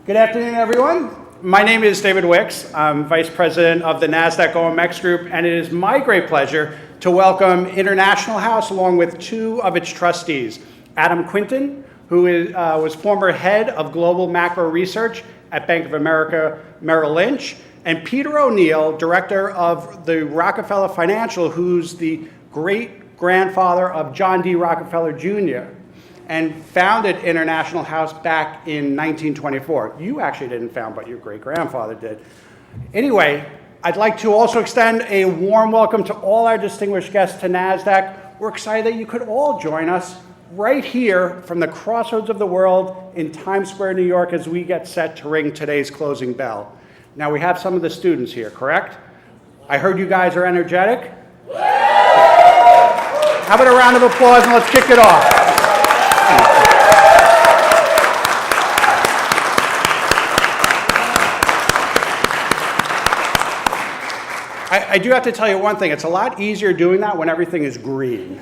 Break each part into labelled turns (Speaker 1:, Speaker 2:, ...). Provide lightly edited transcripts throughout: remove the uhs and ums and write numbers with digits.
Speaker 1: Good afternoon, everyone. My name is David Wicks. I'm Vice President of the NASDAQ OMX Group, and it is my great pleasure to welcome International House along with two of its trustees, Adam Quinton, who was former head of global macro research at Bank of America Merrill Lynch, and Peter O'Neill, director of the Rockefeller Financial, who's the great-grandfather of John D. Rockefeller Jr., and founded International House back in 1924. You actually didn't found, but your great-grandfather did. Anyway, I'd like to also extend a warm welcome to all our distinguished guests to NASDAQ. We're excited that you could all join us right here from the crossroads of the world in Times Square, New York, as we get set to ring today's closing bell. Now, we have some of the students here, correct? I heard you guys are energetic. How about a round of applause and let's kick it off. I do have to tell you one thing. It's a lot easier doing that when everything is green.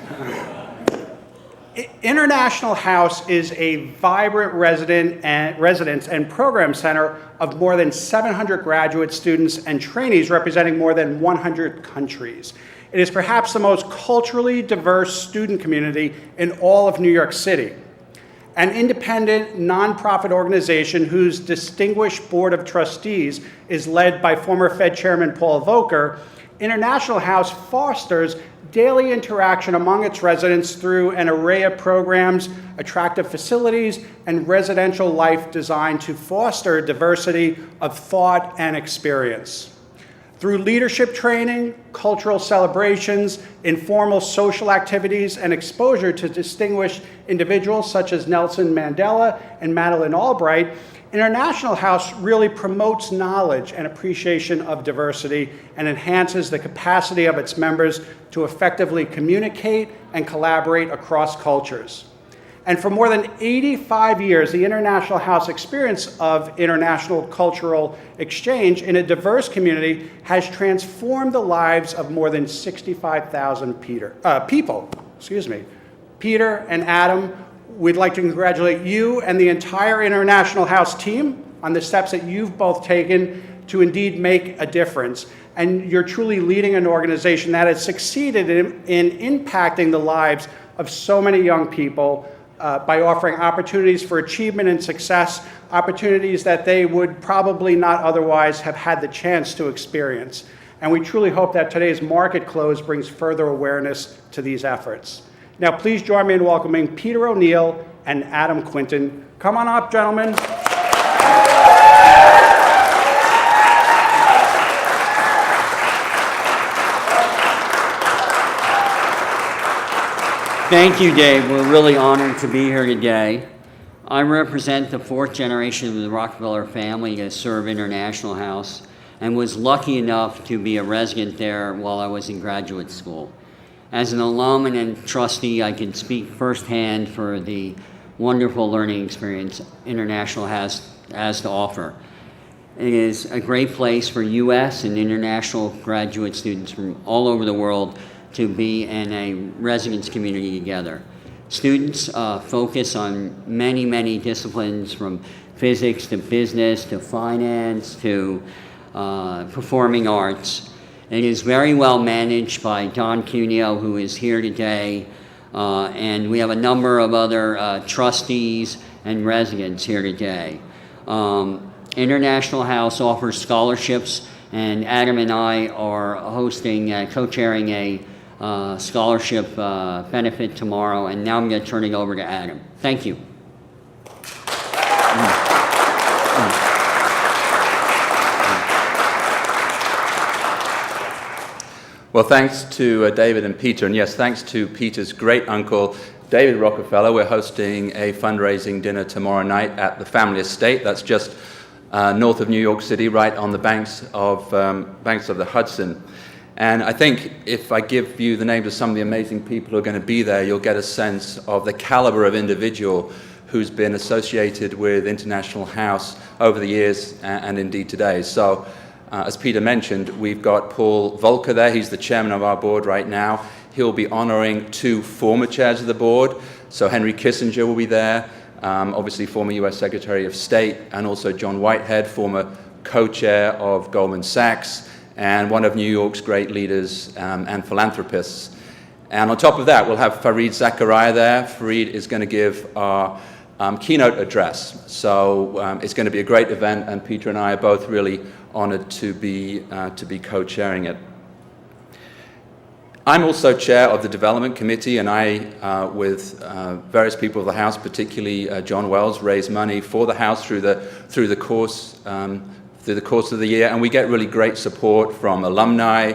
Speaker 1: International House is a vibrant residence and program center of more than 700 graduate students and trainees representing more than 100 countries. It is perhaps the most culturally diverse student community in all of New York City. An independent, nonprofit organization whose distinguished board of trustees is led by former Fed Chairman Paul Volcker, International House fosters daily interaction among its residents through an array of programs, attractive facilities, and residential life designed to foster diversity of thought and experience. Through leadership training, cultural celebrations, informal social activities, and exposure to distinguished individuals such as Nelson Mandela and Madeleine Albright, International House really promotes knowledge and appreciation of diversity and enhances the capacity of its members to effectively communicate and collaborate across cultures. And for more than 85 years, the International House experience of international cultural exchange in a diverse community has transformed the lives of more than 65,000 people. Peter and Adam, we'd like to congratulate you and the entire International House team on the steps that you've both taken to indeed make a difference. And you're truly leading an organization that has succeeded in impacting the lives of so many young people by offering opportunities for achievement and success, opportunities that they would probably not otherwise have had the chance to experience. And we truly hope that today's market close brings further awareness to these efforts. Now, please join me in welcoming Peter O'Neill and Adam Quinton. Come on up, gentlemen.
Speaker 2: Thank you, Dave. We're really honored to be here today. I represent the fourth generation of the Rockefeller family to serve International House and was lucky enough to be a resident there while I was in graduate school. As an alum and a trustee, I can speak firsthand for the wonderful learning experience International has to offer. It is a great place for U.S. and international graduate students from all over the world to be in a residence community together. Students focus on many, many disciplines from physics to business to finance to performing arts. It is very well managed by Don Cuneo, who is here today, and we have a number of other trustees and residents here today. International House offers scholarships, and Adam and I are hosting, co-chairing a scholarship benefit tomorrow, and now I'm going to turn it over to Adam. Thank you.
Speaker 3: Well, thanks to David and Peter, and yes, thanks to Peter's great uncle, David Rockefeller. We're hosting a fundraising dinner tomorrow night at the family estate. That's just north of New York City, right on the banks of the Hudson. And I think if I give you the names of some of the amazing people who are going to be there, you'll get a sense of the caliber of individual who's been associated with International House over the years and indeed today. So, as Peter mentioned, we've got Paul Volcker there. He's the chairman of our board right now. He'll be honoring two former chairs of the board. So Henry Kissinger will be there, obviously former US Secretary of State, and also John Whitehead, former co-chair of Goldman Sachs, and one of New York's great leaders and philanthropists. And on top of that, we'll have Fareed Zakaria there. Fareed is going to give our keynote address. So it's going to be a great event, and Peter and I are both really honored to be co-chairing it. I'm also chair of the Development Committee, and I, with various people of the House, particularly John Wells, raise money for the House through the course of the year, and we get really great support from alumni,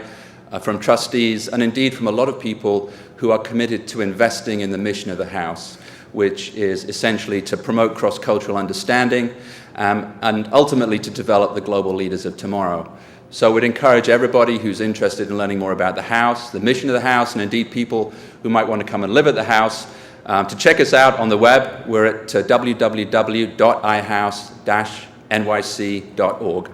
Speaker 3: from trustees, and indeed from a lot of people who are committed to investing in the mission of the House, which is essentially to promote cross-cultural understanding and ultimately to develop the global leaders of tomorrow. So we'd encourage everybody who's interested in learning more about the House, the mission of the House, and indeed people who might want to come and live at the House, to check us out on the web. We're at www.ihouse-nyc.org.